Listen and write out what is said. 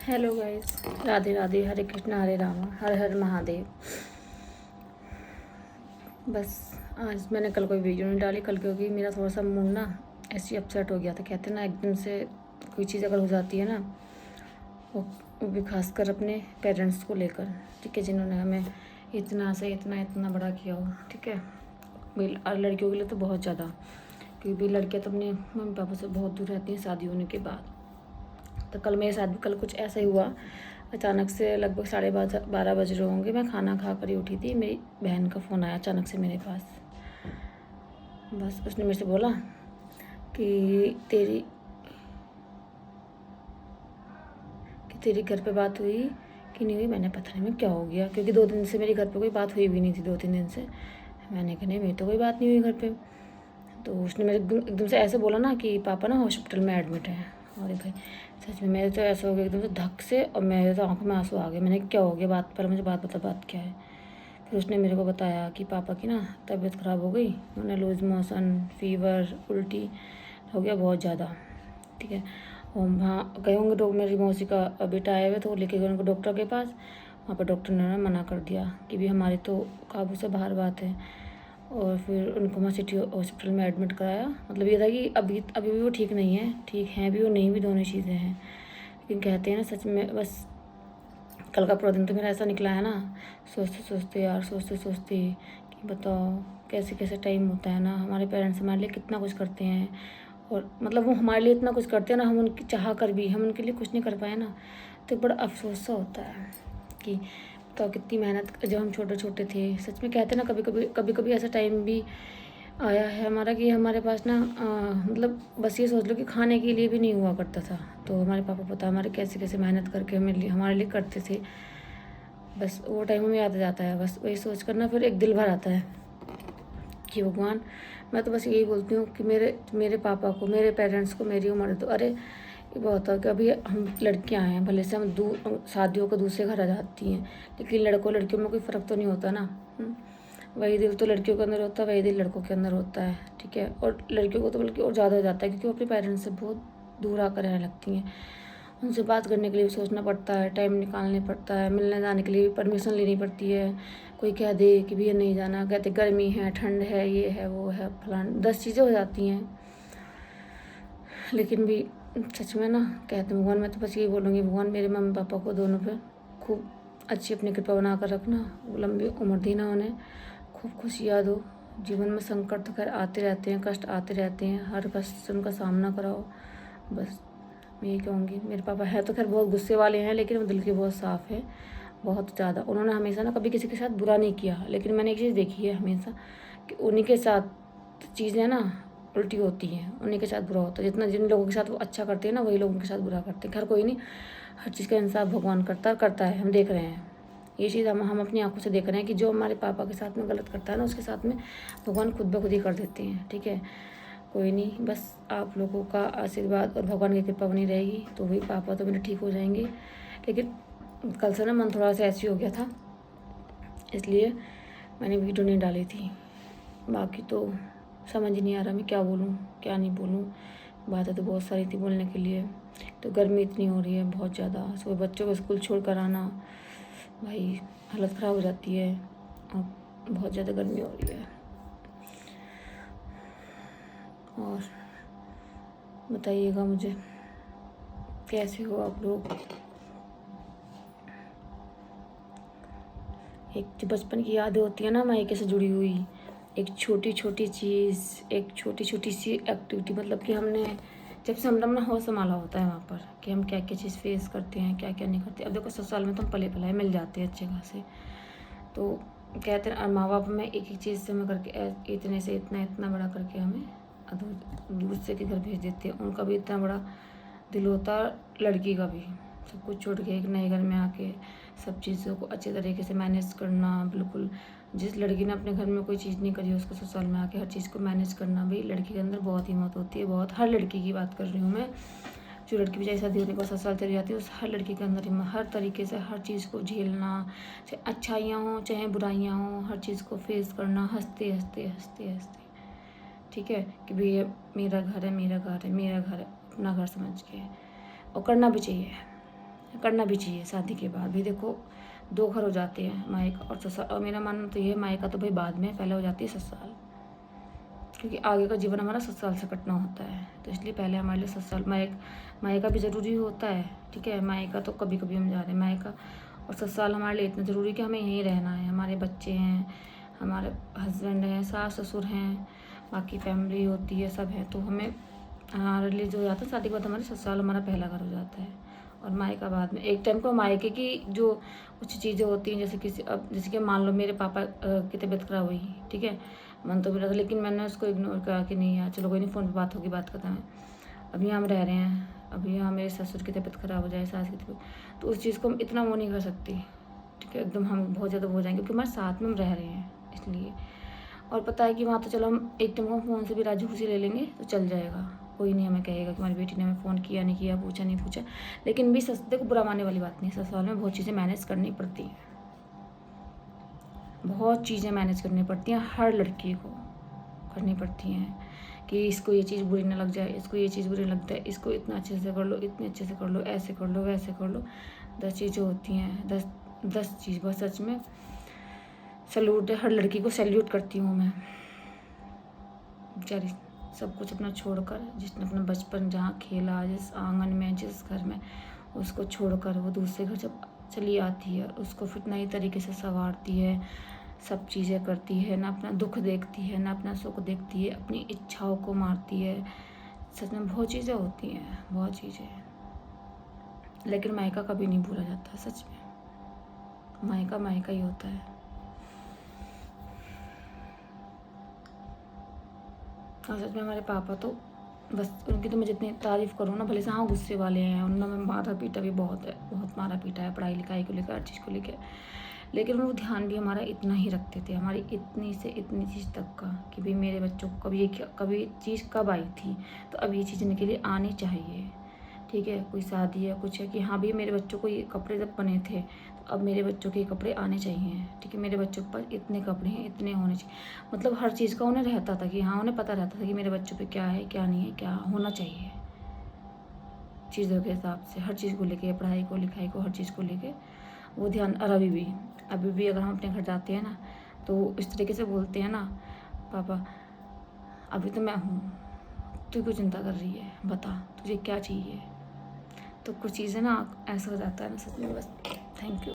Hello guys, Radhe Radhe, हरे कृष्णा हरे रामा, हर हर महादेव। बस आज मैंने कल कोई वीडियो नहीं डाली कल, क्योंकि मेरा थोड़ा सा मूड ना ऐसे अपसेट हो गया था। कहते हैं ना, एकदम से कोई चीज़ अगर हो जाती है ना, वो भी खासकर अपने पेरेंट्स को लेकर, ठीक है, जिन्होंने हमें इतना से इतना बड़ा किया हो, ठीक है। और लड़कियों के लिए तो बहुत ज़्यादा, क्योंकि लड़कियाँ तो अपने मम्मी पापा से बहुत दूर रहती हैं शादी होने के बाद। तो कल मेरे साथ भी कल कुछ ऐसा ही हुआ। अचानक से लगभग 12:30 बज रहे होंगे, मैं खाना खा कर ही उठी थी, मेरी बहन का फ़ोन आया अचानक से मेरे पास। बस उसने मेरे से बोला कि तेरी घर पे बात हुई कि नहीं हुई। मैंने पता नहीं मैं क्या हो गया, क्योंकि 2 दिन से मेरी घर पे कोई बात हुई भी नहीं थी, 2-3 दिन से। मैंने कहा नहीं, मेरी तो कोई बात नहीं हुई घर पे। तो उसने मेरे एकदम से ऐसे बोला ना कि पापा ना हॉस्पिटल में एडमिट हैं। और भाई सच में मेरे तो ऐसा हो गया एकदम से धक से, और मेरे तो आंखों में आंसू आ गए। मैंने क्या हो गया, बात पहले मुझे बात बता, बात क्या है। फिर उसने मेरे को बताया कि पापा की ना तबीयत ख़राब हो गई, उन्हें लूज़ मोशन, फीवर, उल्टी हो गया बहुत ज़्यादा, ठीक है। और वहाँ गए होंगे तो मेरी मौसी का बेटा आए हुए, तो वो लेके गए उनको डॉक्टर के पास। वहाँ पर डॉक्टर ने मना कर दिया कि भी हमारी तो काबू से बाहर बात है। और फिर उनको वहाँ सिटी हॉस्पिटल में एडमिट कराया। मतलब ये था कि अभी अभी भी वो ठीक नहीं है, ठीक हैं भी और नहीं भी, दोनों चीज़ें हैं। लेकिन कहते हैं ना, सच में बस कल का पूरा दिन तो मेरा ऐसा निकला है ना, सोचते सोचते यार, सोचते सोचते कि बताओ कैसे कैसे टाइम होता है ना। हमारे पेरेंट्स हमारे लिए कितना कुछ करते हैं, और मतलब वो हमारे लिए इतना कुछ करते हैं ना, हम उनकी चाह कर भी हम उनके लिए कुछ नहीं कर पाए ना, तो बड़ा अफसोस सा होता है कि बताओ कितनी मेहनत जब हम छोटे छोटे थे। सच में कहते हैं ना, कभी कभी ऐसा टाइम भी आया है हमारा कि हमारे पास ना मतलब बस ये सोच लो कि खाने के लिए भी नहीं हुआ करता था। तो हमारे पापा पता हमारे कैसे कैसे मेहनत करके हमारे लिए करते थे। बस वो टाइम हमें याद आ जाता है। बस वही सोच कर ना फिर एक दिल भर आता है कि भगवान, मैं तो बस यही बोलती हूँ कि मेरे पापा को, मेरे पेरेंट्स को मेरी उम्र दो। अरे ये बहुत है कि अभी हम लड़कियां हैं, भले से हम शादियों को दूसरे घर आ जाती हैं, लेकिन लड़कियों में कोई फ़र्क तो नहीं होता ना। वही दिल तो लड़कियों के अंदर होता है, वही दिल लड़कों के अंदर होता है, ठीक है। और लड़कियों को तो बल्कि और ज़्यादा हो जाता है, क्योंकि वो अपने पेरेंट्स से बहुत दूर आकर रहने लगती हैं। उनसे बात करने के लिए भी सोचना पड़ता है, टाइम निकालने पड़ता है, मिलने जाने के लिए भी परमिशन लेनी पड़ती है। कोई कह दे कि भैया नहीं जाना, कहते गर्मी है, ठंड है, ये है, वो है, फलान 10 चीज़ें हो जाती हैं। लेकिन भी सच में ना कहते हैं भगवान, मैं तो बस यही बोलूँगी, भगवान मेरे मम्मी पापा को दोनों पे खूब अच्छी अपनी कृपा बना कर रखना, लंबी उम्र देना उन्हें, खूब खुशियाँ दो। जीवन में संकट तो खैर आते रहते हैं, कष्ट आते रहते हैं, हर कष्ट से उनका सामना कराओ। बस मैं यही कहूँगी। मेरे पापा है तो खैर बहुत गुस्से वाले हैं, लेकिन वो दिल के बहुत साफ़ है, बहुत ज़्यादा। उन्होंने हमेशा ना कभी किसी के साथ बुरा नहीं किया, लेकिन मैंने एक चीज़ देखी है हमेशा कि उन्हीं के साथ चीज़ें ना उल्टी होती हैं, उन्हीं के साथ बुरा होता है। जितना जिन लोगों के साथ वो अच्छा करते हैं ना, वही लोग उनके साथ बुरा करते हैं। खैर कोई नहीं, हर चीज़ का इंसाफ भगवान करता है, हम देख रहे हैं ये चीज़, हम अपनी आंखों से देख रहे हैं कि जो हमारे पापा के साथ में गलत करता है ना, उसके साथ में भगवान खुद ब खुद ही कर देते हैं, ठीक है। कोई नहीं, बस आप लोगों का आशीर्वाद और भगवान की कृपा बनी रहेगी तो वही पापा तो मेरे ठीक हो जाएंगे। लेकिन कल से ना मन थोड़ा सा ऐसे हो गया था, इसलिए मैंने वीडियो नहीं डाली थी। बाकी तो समझ ही नहीं आ रहा मैं क्या बोलूँ क्या नहीं बोलूँ। बातें तो बहुत सारी थी बोलने के लिए। तो गर्मी इतनी हो रही है बहुत ज़्यादा, सुबह बच्चों को स्कूल छोड़ कर आना, भाई हालत ख़राब हो जाती है, और बहुत ज़्यादा गर्मी हो रही है। और बताइएगा मुझे कैसे हो आप लोग। एक जो बचपन की यादें होती है ना मायके से जुड़ी हुई, एक छोटी छोटी चीज़, एक छोटी छोटी सी एक्टिविटी, मतलब कि हमने जब से हम अपना होश संभाला होता है वहाँ पर, कि हम क्या क्या चीज़ फेस करते हैं, क्या क्या नहीं करते। अब देखो ससुराल में तो हम पले पलाए मिल जाते हैं अच्छे खासे। तो कहते हैं माँ बाप में एक एक चीज़ से हमें करके इतने से इतना बड़ा करके हमें दूसरे के घर भेज देते हैं। उनका भी इतना बड़ा दिल होता है, लड़की का भी, सब कुछ छोड़ के एक नए घर में आके सब चीज़ों को अच्छे तरीके से मैनेज करना। बिल्कुल जिस लड़की ने अपने घर में कोई चीज़ नहीं करी, उसको ससुराल में आके हर चीज़ को मैनेज करना, भाई लड़की के अंदर बहुत हिम्मत होती है, बहुत। हर लड़की की बात कर रही हूँ मैं, जो लड़की भी चाहे शादी होने के बाद ससुराल चली जाती है, उस हर लड़की के अंदर हिम्मत, हर तरीके से हर चीज़ को झेलना, चाहे अच्छाइयाँ हों चाहे बुराइयाँ हों, हर चीज़ को फेस करना, हंसते हंसते हंसते हंसते, ठीक है। कि भैया मेरा घर है, मेरा घर है, मेरा घर है, अपना घर समझ के, और करना भी चाहिए। करना भी चाहिए शादी के बाद भी। देखो 2 घर हो जाते हैं, मायका और ससुराल, और मेरा मानना तो ये है मायका तो भाई बाद में, पहले हो जाती है ससुराल, क्योंकि आगे का जीवन हमारा ससुराल से कटना होता है। तो इसलिए पहले हमारे लिए ससुराल, मायका भी ज़रूरी होता है, ठीक है। मायका तो कभी कभी हम जा रहे हैं, मायका और ससुराल हमारे लिए इतना ज़रूरी कि हमें यहीं रहना है। हमारे बच्चे हैं, हमारे हस्बैंड हैं, सास ससुर हैं, बाकी फैमिली होती है, सब है। तो हमें हमारे लिए जो जाता है शादी के बाद, हमारे ससुराल हमारा पहला घर हो जाता है और मायका बाद में। एक टाइम को मायके की जो कुछ चीज़ें होती हैं, जैसे जैसे कि मान लो मेरे पापा की तबीयत खराब हुई, ठीक है, मन तो मेरा था, लेकिन मैंने उसको इग्नोर करा कि नहीं यार चलो कोई नहीं, फ़ोन पे बात होगी, बात करते हैं। अभी हम रह रहे हैं, अभी यहाँ मेरे ससुर की तबीयत खराब हो जाए, सास की तबीयत, तो उस चीज़ को हम इतना वो नहीं कर सकती, ठीक है, एकदम हम बहुत ज़्यादा हो जाएंगे, क्योंकि हमारे साथ में हम रह रहे हैं इसलिए। और पता है कि वहाँ तो चलो हम एक टाइम को फ़ोन से भी राजी खुशी ले लेंगे तो चल जाएगा, कोई नहीं हमें कहेगा कि हमारी बेटी ने हमें फ़ोन किया नहीं किया, पूछा नहीं पूछा। लेकिन भी देखो बुरा मानने वाली बात नहीं, ससुराल में बहुत चीज़ें मैनेज करनी पड़ती हैं, बहुत चीज़ें मैनेज करनी पड़ती हैं, हर लड़की को करनी पड़ती हैं कि इसको ये चीज़ बुरी ना लग जाए, इसको ये चीज़ बुरी लग जाए, इसको इतना अच्छे से कर लो, इतने अच्छे से कर लो, ऐसे कर लो, वैसे कर लो। 10 चीज़ें होती हैं, 10 चीज़, बस सच में सैल्यूट है, हर लड़की को सैल्यूट करती हूँ मैं। बेचारी सब कुछ अपना छोड़कर, जिसने अपना बचपन जहाँ खेला, जिस आंगन में, जिस घर में, उसको छोड़कर वो दूसरे घर जब चली आती है, उसको फिर नई तरीके से संवारती है, सब चीज़ें करती है, ना अपना दुख देखती है, ना अपना सुख देखती है, अपनी इच्छाओं को मारती है। सच में बहुत चीज़ें होती हैं, बहुत चीज़ें, लेकिन मायका कभी नहीं भूला जाता। सच में मायका मायका ही होता है। और सच में हमारे पापा तो बस, उनकी तो मैं जितनी तारीफ़ करूँ ना, भले से हाँ गुस्से वाले हैं, उन्होंने मारा पीटा भी बहुत है, बहुत मारा पीटा है पढ़ाई लिखाई को लेकर, हर चीज़ को लेकर, लेकिन वो ध्यान भी हमारा इतना ही रखते थे, हमारी इतनी से इतनी चीज़ तक का, कि भाई मेरे बच्चों को कभी चीज़ कब आई थी, तो अब ये चीज़ इनके लिए आनी चाहिए, ठीक है। कोई शादी है, कुछ है, कि हाँ भाई मेरे बच्चों को ये कपड़े जब बने थे, तो अब मेरे बच्चों के कपड़े आने चाहिए, ठीक है, मेरे बच्चों के पास इतने कपड़े हैं, इतने होने चाहिए। मतलब हर चीज़ का उन्हें रहता था कि हाँ, उन्हें पता रहता था कि मेरे बच्चों पे क्या है, क्या नहीं है, क्या होना चाहिए, चीज़ों के हिसाब से, हर चीज़ को लेके, पढ़ाई को, लिखाई को, हर चीज़ को लेके वो ध्यान। और अभी भी अगर हम अपने घर जाते हैं ना, तो इस तरीके से बोलते हैं ना, पापा अभी तो मैं हूँ, तू क्यों चिंता कर रही है, बता तुझे क्या चाहिए। तो कुछ चीज़ें ना ऐसा हो जाता है ना, सच में। बस थैंक यू।